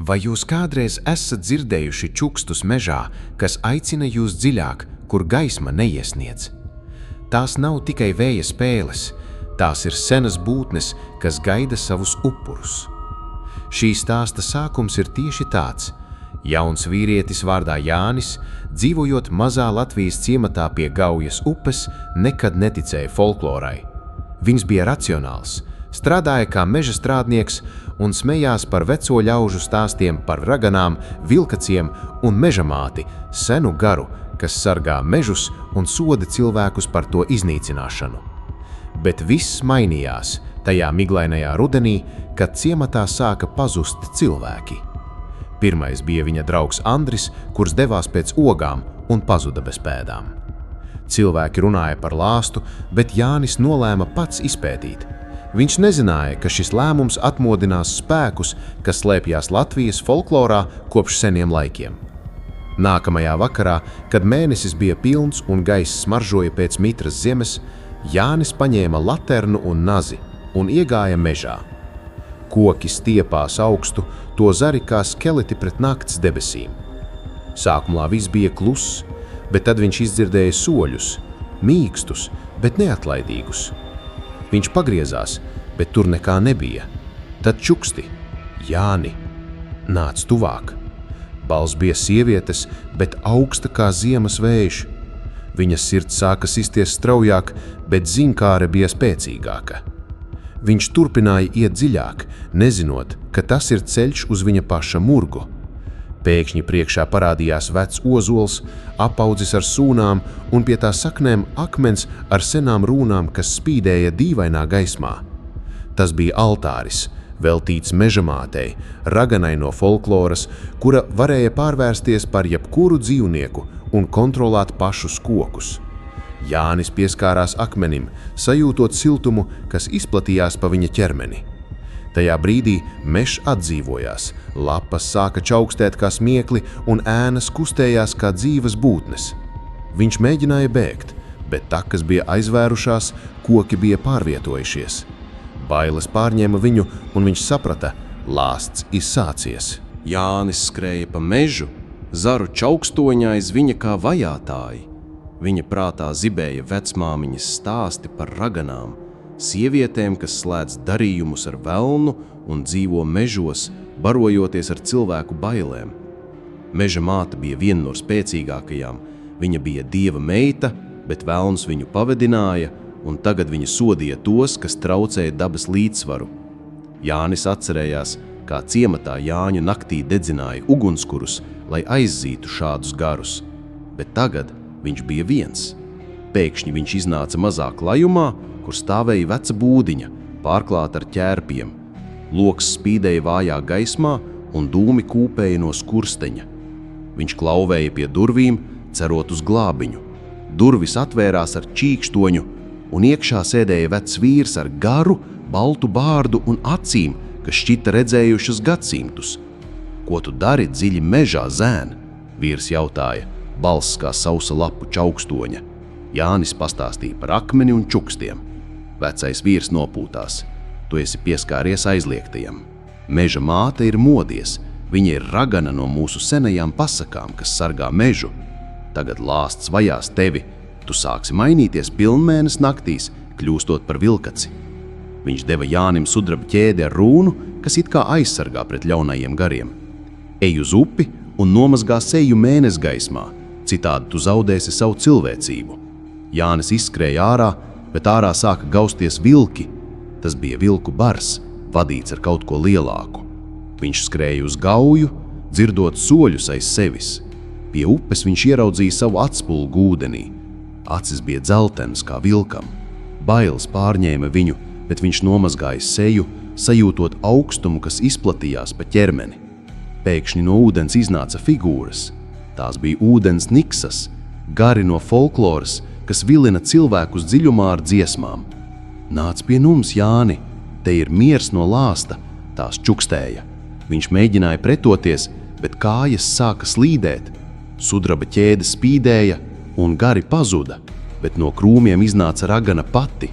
Vai jūs kādreiz esat dzirdējuši čukstus mežā, kas aicina jūs dziļāk, kur gaisma neiesniedz? Tās nav tikai vēja spēles, tās ir senas būtnes, kas gaida savus upurus. Šī stāsta sākums ir tieši tāds. Jauns vīrietis vārdā Jānis, dzīvojot mazā Latvijas ciematā pie Gaujas upes, nekad neticēja folklorai. Viņš bija racionāls, strādāja kā meža strādnieks un smējās par veco ļaužu stāstiem par raganām, vilkaciem un mežamāti, senu garu, kas sargā mežus un soda cilvēkus par to iznīcināšanu. Bet viss mainījās tajā miglainajā rudenī, kad ciematā sāka pazust cilvēki. Pirmais bija viņa draugs Andris, kurš devās pēc ogām un pazuda bez pēdām. Cilvēki runāja par lāstu, bet Jānis nolēma pats izpētīt. Viņš nezināja, ka šis lēmums atmodinās spēkus, kas slēpjās Latvijas folklorā kopš seniem laikiem. Nākamajā vakarā, kad mēnesis bija pilns un gaiss smaržoja pēc mitras zemes, Jānis paņēma laternu un nazi un iegāja mežā. Koki stiepās augstu, to zari kā skeleti pret nakts debesīm. Sākumā viss bija kluss, bet tad viņš izdzirdēja soļus, mīkstus, bet neatlaidīgus. Viņš pagriezās, bet tur nekā nebija. Tad čuksti: Jāni, nāc tuvāk. Balss bija sievietes, bet augsta kā ziemas vējš. Viņas sirds sāka sisties straujāk, bet ziņkāre bija spēcīgāka. Viņš turpināja iet dziļāk, nezinot, ka tas ir ceļš uz viņa paša murgu. Pēkšņi priekšā parādījās vecs ozols, apaudzis ar sūnām un pie tā saknēm akmens ar senām rūnām, kas spīdēja dīvainā gaismā. Tas bija altāris, veltīts mežamātei, raganai no folkloras, kura varēja pārvērsties par jebkuru dzīvnieku un kontrolēt pašus kokus. Jānis pieskārās akmenim, sajūtot siltumu, kas izplatījās pa viņa ķermeni. Tajā brīdī mežs atdzīvojās, lapas sāka čaukstēt kā smiekli un ēnas kustējās kā dzīvas būtnes. Viņš mēģināja bēgt, bet takas bija aizvērušās, koki bija pārvietojušies. Bailes pārņēma viņu un viņš saprata, lāsts izsācies. Jānis skrēja pa mežu, zaru čaukstoņā aiz viņa kā vajātāji. Viņa prātā zibēja vecmāmiņas stāsti par raganām, sievietēm, kas slēdz darījumus ar velnu un dzīvo mežos, barojoties ar cilvēku bailēm. Meža māte bija viena no spēcīgākajām. Viņa bija dieva meita, bet velns viņu pavedināja, un tagad viņa sodīja tos, kas traucēja dabas līdzsvaru. Jānis atcerējās, kā ciematā Jāņu naktī dedzināja ugunskurus, lai aizzītu šādus garus. Bet tagad viņš bija viens. Pēkšņi viņš iznāca mazā klajumā, kur stāvēja veca būdiņa, pārklāta ar ķērpiem. Loks spīdēja vājā gaismā un dūmi kūpēja no skursteņa. Viņš klauvēja pie durvīm, cerot uz glābiņu. Durvis atvērās ar čīkštoņu, un iekšā sēdēja vecs vīrs ar garu, baltu bārdu un acīm, kas šķita redzējušas gadsimtus. Ko tu dari dziļi mežā, zēn? Vīrs jautāja, balss kā sausa lapu čaukstoņa. Jānis pastāstīja par akmeni un čukstiem. Vecais vīrs nopūtās. Tu esi pieskāries aizliegtajam. Meža māte ir modies. Viņa ir ragana no mūsu senajām pasakām, kas sargā mežu. Tagad lāsts vajās tevi. Tu sāksi mainīties pilnmēnes naktīs, kļūstot par vilkaci. Viņš deva Jānim sudraba ķēdi ar rūnu, kas it kā aizsargā pret ļaunajiem gariem. Ej uz upi un nomazgā seju mēnesgaismā, citādi tu zaudēsi savu cilvēcību. Jānis izskrēja ārā, bet ārā sāka gausties vilki. Tas bija vilku bars, vadīts ar kaut ko lielāku. Viņš skrēja uz Gauju, dzirdot soļus aiz sevis. Pie upes viņš ieraudzīja savu atspulgu ūdenī. Acis bija dzeltenas kā vilkam. Bailes pārņēma viņu, bet viņš nomazgāja seju, sajūtot augstumu, kas izplatījās pa ķermeni. Pēkšņi no ūdens iznāca figūras. Tās bija ūdens niksas, gari no folkloras, kas vilina cilvēkus dziļumā ar dziesmām. Nāc pie mums, Jāni, te ir miers no lāsta, tās čukstēja. Viņš mēģināja pretoties, bet kājas sāka slīdēt. Sudraba ķēde spīdēja un gari pazuda, bet no krūmiem iznāca ragana pati,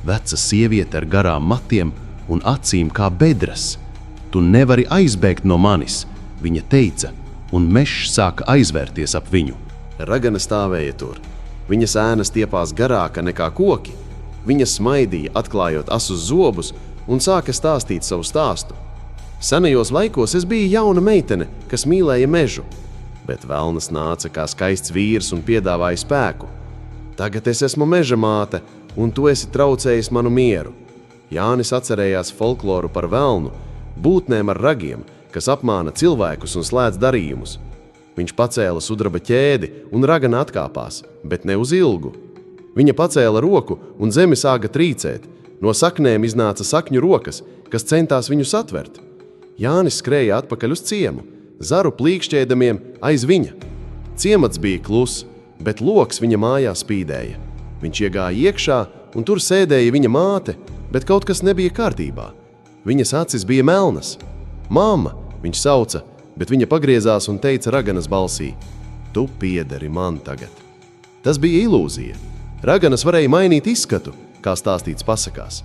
veca sieviete ar garām matiem un acīm kā bedres. Tu nevari aizbēgt no manis, viņa teica, un mežs sāka aizvērties ap viņu. Ragana stāvēja tur. Viņas ēna stiepās garāka nekā koki. Viņa smaidīja, atklājot asus zobus, un sāka stāstīt savu stāstu. Senajos laikos es biju jauna meitene, kas mīlēja mežu, bet velnas nāca kā skaists vīrs un piedāvāja spēku. Tagad es esmu meža māte, un tu esi traucējis manu mieru. Jānis atcerējās folkloru par velnu, būtnēm ar ragiem, kas apmāna cilvēkus un slēdz darījumus. Viņš pacēla sudraba ķēdi, un ragana atkāpās, bet ne uz ilgu. Viņa pacēla roku, un zeme sāka trīcēt. No saknēm iznāca sakņu rokas, kas centās viņu satvert. Jānis skrēja atpakaļ uz ciemu, zaru plīkšķēdamiem aiz viņa. Ciemats bija kluss, bet loks viņa mājā spīdēja. Viņš iegāja iekšā, un tur sēdēja viņa māte, bet kaut kas nebija kārtībā. Viņas acis bija melnas. Mamma, viņš sauca, bet viņa pagriezās un teica raganas balsī: Tu piederi man tagad. Tas bija ilūzija. Raganas varēja mainīt izskatu, kā stāstīts pasakās.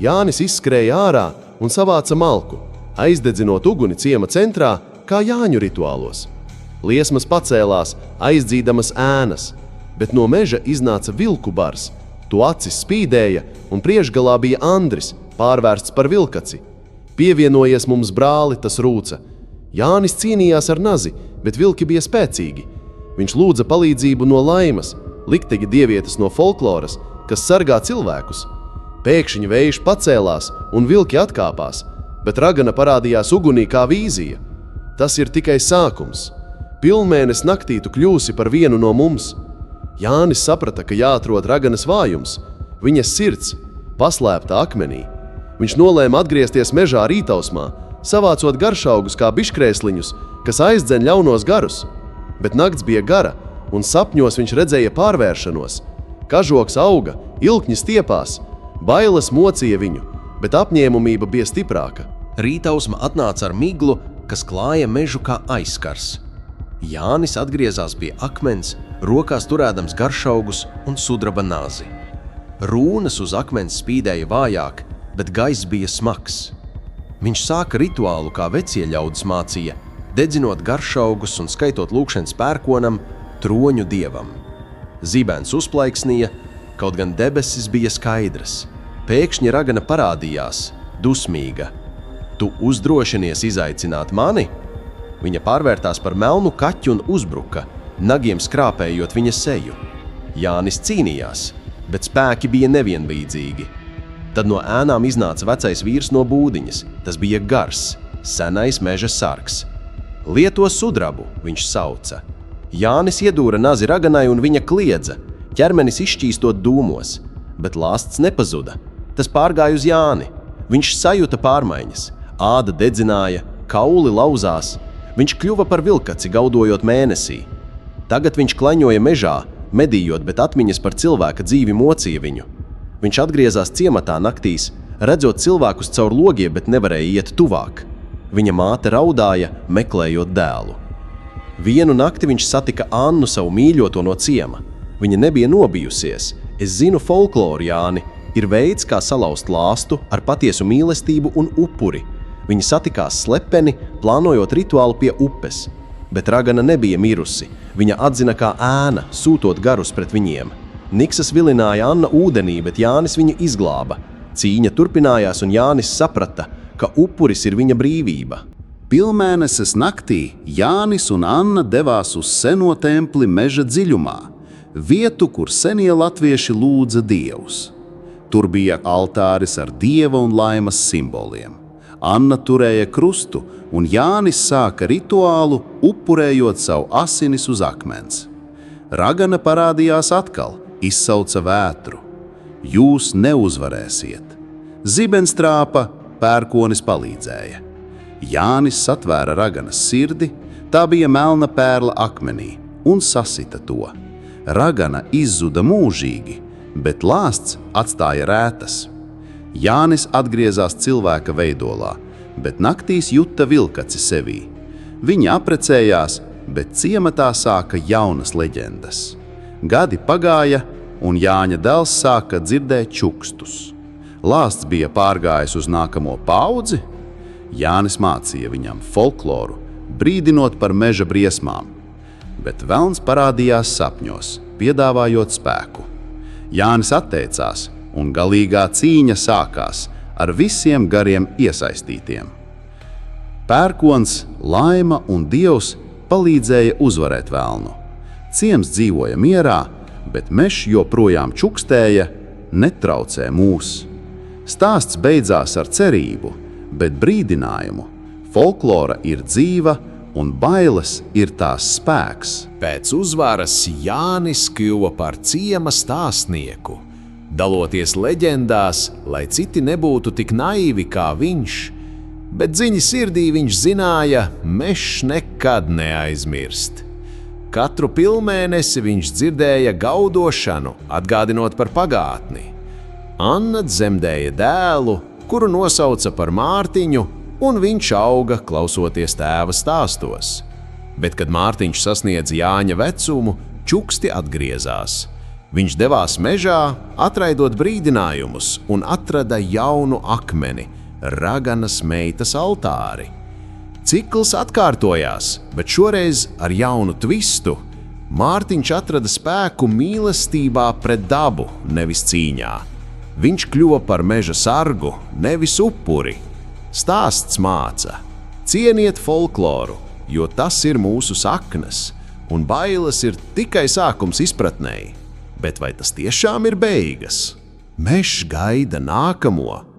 Jānis izskrēja ārā un savāca malku, aizdedzinot uguni ciema centrā, kā Jāņu rituālos. Liesmas pacēlās, aizdzīdamas ēnas, bet no meža iznāca vilku bars. To acis spīdēja, un priekšgalā bija Andris, pārvērsts par vilkaci. Pievienojies mums, brāli, tas rūca. Jānis cīnījās ar nazi, bet vilki bija spēcīgi. Viņš lūdza palīdzību no Laimas, likteņa dievietes no folkloras, kas sargā cilvēkus. Pēkšņi vējš pacēlās, un vilki atkāpās, bet ragana parādījās ugunī kā vīzija. Tas ir tikai sākums. Pilnmēnes naktī tu kļūsi par vienu no mums. Jānis saprata, ka jāatrod raganas vājums, viņas sirds, paslēpta akmenī. Viņš nolēma atgriezties mežā rītausmā, savācot garšaugus kā biškrēsliņus, kas aizdzen ļaunos garus. Bet nakts bija gara, un sapņos viņš redzēja pārvēršanos. Kažoks auga, ilkņi stiepās, bailes mocīja viņu, bet apņēmumība bija stiprāka. Rītausma atnāca ar miglu, kas klāja mežu kā aizskars. Jānis atgriezās pie akmens, rokās turēdams garšaugus un sudraba nāzi. Rūnas uz akmens spīdēja vājāk, bet gaiss bija smags. Viņš sāka rituālu, kā vecie ļaudis mācīja, dedzinot garšaugus un skaitot lūkšanas pērkonam, troņu dievam. Zibens uzplaiksnīja, kaut gan debesis bija skaidras. Pēkšņi ragana parādījās, dusmīga. Tu uzdrošinies izaicināt mani? Viņa pārvērtās par melnu kaķu un uzbruka, nagiem skrāpējot viņa seju. Jānis cīnījās, bet spēki bija nevienlīdzīgi. Tad no ēnām iznāca vecais vīrs no būdiņas. Tas bija gars, senais meža sargs. Lieto sudrabu, viņš sauca. Jānis iedūra nazi raganai un viņa kliedza, ķermenis izšķīstot dūmos, bet lāsts nepazuda. Tas pārgāja uz Jāni. Viņš sajuta pārmaiņas, āda dedzināja, kauli lauzās. Viņš kļuva par vilkaci, gaudojot mēnesī. Tagad viņš klaņoja mežā, medījot, bet atmiņas par cilvēka dzīvi mocīja viņu. Viņš atgriezās ciematā naktīs, redzot cilvēkus caur logiem, bet nevarēja iet tuvāk. Viņa māte raudāja, meklējot dēlu. Vienu nakti viņš satika Annu, savu mīļoto no ciema. Viņa nebija nobijusies. Es zinu folkloru, Jāni, ir veids, kā salauzt lāstu ar patiesu mīlestību un upuri. Viņi satikās slepeni, plānojot rituālu pie upes. Bet ragana nebija mirusi. Viņa atzina kā ēna, sūtot garus pret viņiem. Niksas vilināja Anna ūdenī, bet Jānis viņu izglāba. Cīņa turpinājās, un Jānis saprata, ka upuris ir viņa brīvība. Pilnmēneses naktī Jānis un Anna devās uz seno templi meža dziļumā, vietu, kur senie latvieši lūdza dievus. Tur bija altāris ar dieva un laimas simboliem. Anna turēja krustu, un Jānis sāka rituālu, upurējot savu asinis uz akmens. Ragana parādījās atkal, izsauca vētru. Jūs neuzvarēsiet. Zibenstrāpa, pērkonis palīdzēja. Jānis satvēra raganas sirdi, tā bija melna pērla akmenī, un sasita to. Ragana izzuda mūžīgi, bet lāsts atstāja rētas. Jānis atgriezās cilvēka veidolā, bet naktīs juta vilkaci sevī. Viņi aprecējās, bet ciematā sāka jaunas leģendas. Gadi pagāja, un Jāņa dēls sāka dzirdēt čukstus. Lāsts bija pārgājis uz nākamo paudzi. Jānis mācīja viņam folkloru, brīdinot par meža briesmām. Bet velns parādījās sapņos, piedāvājot spēku. Jānis atteicās, un galīgā cīņa sākās ar visiem gariem iesaistītiem. Pērkons, Laima un Dievs palīdzēja uzvarēt velnu. Ciems dzīvoja mierā, bet mežs joprojām čukstēja, netraucē mūs. Stāsts beidzās ar cerību, bet brīdinājumu. Folklora ir dzīva, un bailes ir tās spēks. Pēc uzvaras Jānis kļuva par ciema stāstnieku, daloties leģendās, lai citi nebūtu tik naivi kā viņš, bet dziļi sirdī viņš zināja, mežs nekad neaizmirst. Katru pilnmēnesi viņš dzirdēja gaudošanu, atgādinot par pagātni. Anna dzemdēja dēlu, kuru nosauca par Mārtiņu, un viņš auga, klausoties tēva stāstos. Bet, kad Mārtiņš sasniedza Jāņa vecumu, čuksti atgriezās. Viņš devās mežā, atraidot brīdinājumus, un atrada jaunu akmeni, raganas meitas altāri. Cikls atkārtojās, bet šoreiz ar jaunu tvistu. Mārtiņš atrada spēku mīlestībā pret dabu, nevis cīņā. Viņš kļuva par meža sargu, nevis upuri. Stāsts māca: cieniet folkloru, jo tas ir mūsu saknes, un bailes ir tikai sākums izpratnei. Bet vai tas tiešām ir beigas? Mežs gaida nākamo.